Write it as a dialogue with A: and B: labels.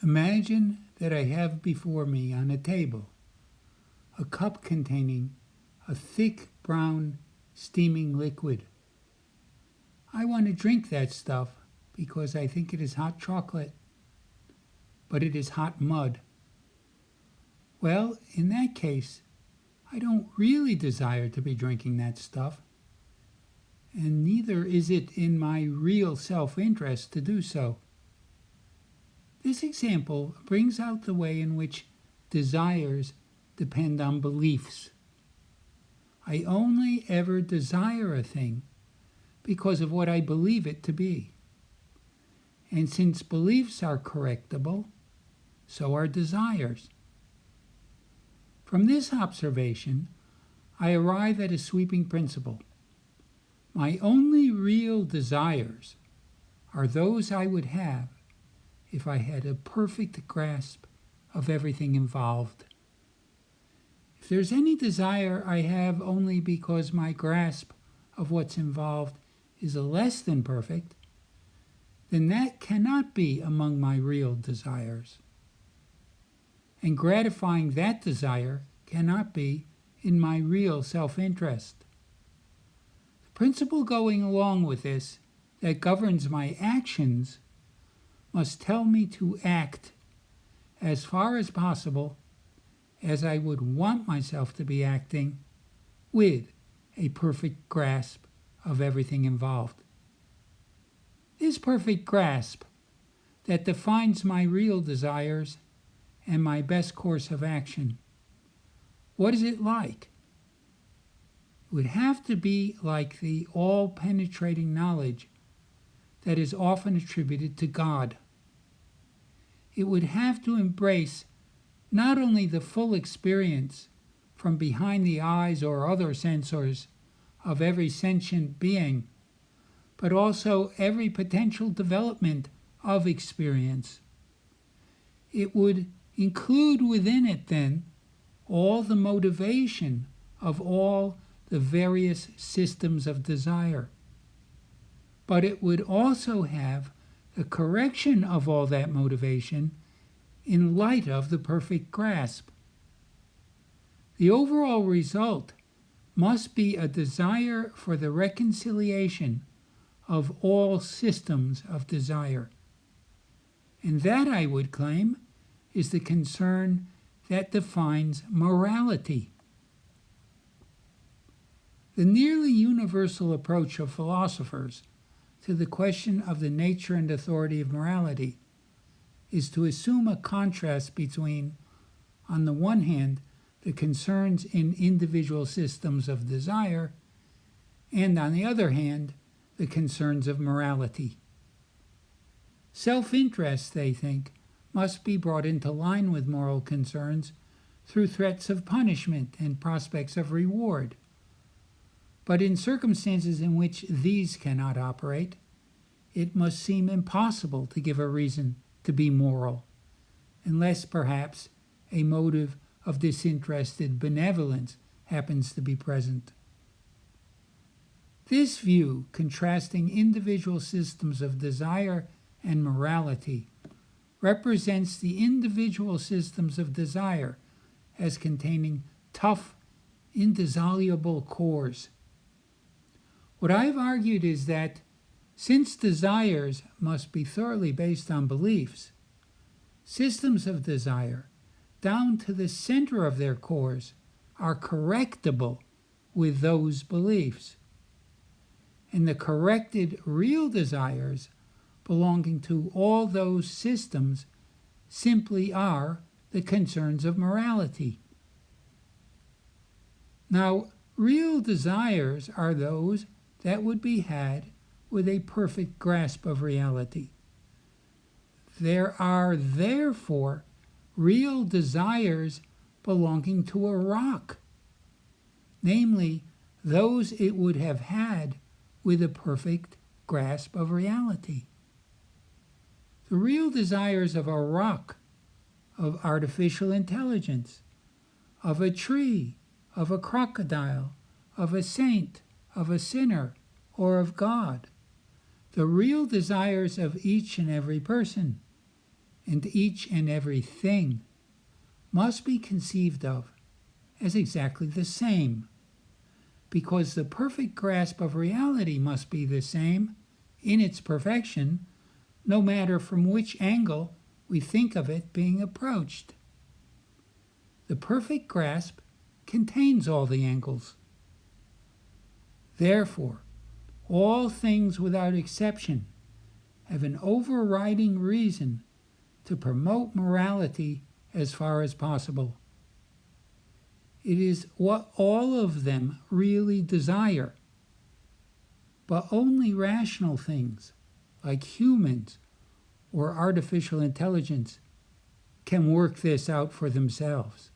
A: Imagine that I have before me on a table a cup containing a thick brown steaming liquid. I want to drink that stuff because I think it is hot chocolate, but it is hot mud. Well, in that case, I don't really desire to be drinking that stuff, and neither is it in my real self-interest to do so. This example brings out the way in which desires depend on beliefs. I only ever desire a thing because of what I believe it to be. And since beliefs are correctable, so are desires. From this observation, I arrive at a sweeping principle. My only real desires are those I would have if I had a perfect grasp of everything involved. If there's any desire I have only because my grasp of what's involved is less than perfect, then that cannot be among my real desires. And gratifying that desire cannot be in my real self-interest. The principle going along with this that governs my actions must tell me to act as far as possible as I would want myself to be acting with a perfect grasp of everything involved. This perfect grasp that defines my real desires and my best course of action. What is it like? It would have to be like the all-penetrating knowledge that is often attributed to God. It would have to embrace not only the full experience from behind the eyes or other sensors of every sentient being, but also every potential development of experience. It would include within it, then, all the motivation of all the various systems of desire. But it would also have the correction of all that motivation in light of the perfect grasp. The overall result must be a desire for the reconciliation of all systems of desire. And that, I would claim, is the concern that defines morality. The nearly universal approach of philosophers to the question of the nature and authority of morality is to assume a contrast between, on the one hand, the concerns in individual systems of desire, and on the other hand, the concerns of morality. Self-interest, they think, must be brought into line with moral concerns through threats of punishment and prospects of reward. But in circumstances in which these cannot operate, it must seem impossible to give a reason to be moral, unless perhaps a motive of disinterested benevolence happens to be present. This view, contrasting individual systems of desire and morality, represents the individual systems of desire as containing tough, indissoluble cores. What I've argued is that since desires must be thoroughly based on beliefs, systems of desire, down to the center of their cores, are correctable with those beliefs. And the corrected real desires belonging to all those systems simply are the concerns of morality. Now, real desires are those that would be had with a perfect grasp of reality. There are, therefore, real desires belonging to a rock, namely, those it would have had with a perfect grasp of reality. The real desires of a rock, of artificial intelligence, of a tree, of a crocodile, of a saint, of a sinner, or of God. The real desires of each and every person, and each and every thing must be conceived of as exactly the same, because the perfect grasp of reality must be the same in its perfection, no matter from which angle we think of it being approached. The perfect grasp contains all the angles. Therefore, all things without exception have an overriding reason to promote morality as far as possible. It is what all of them really desire, but only rational things, like humans or artificial intelligence, can work this out for themselves.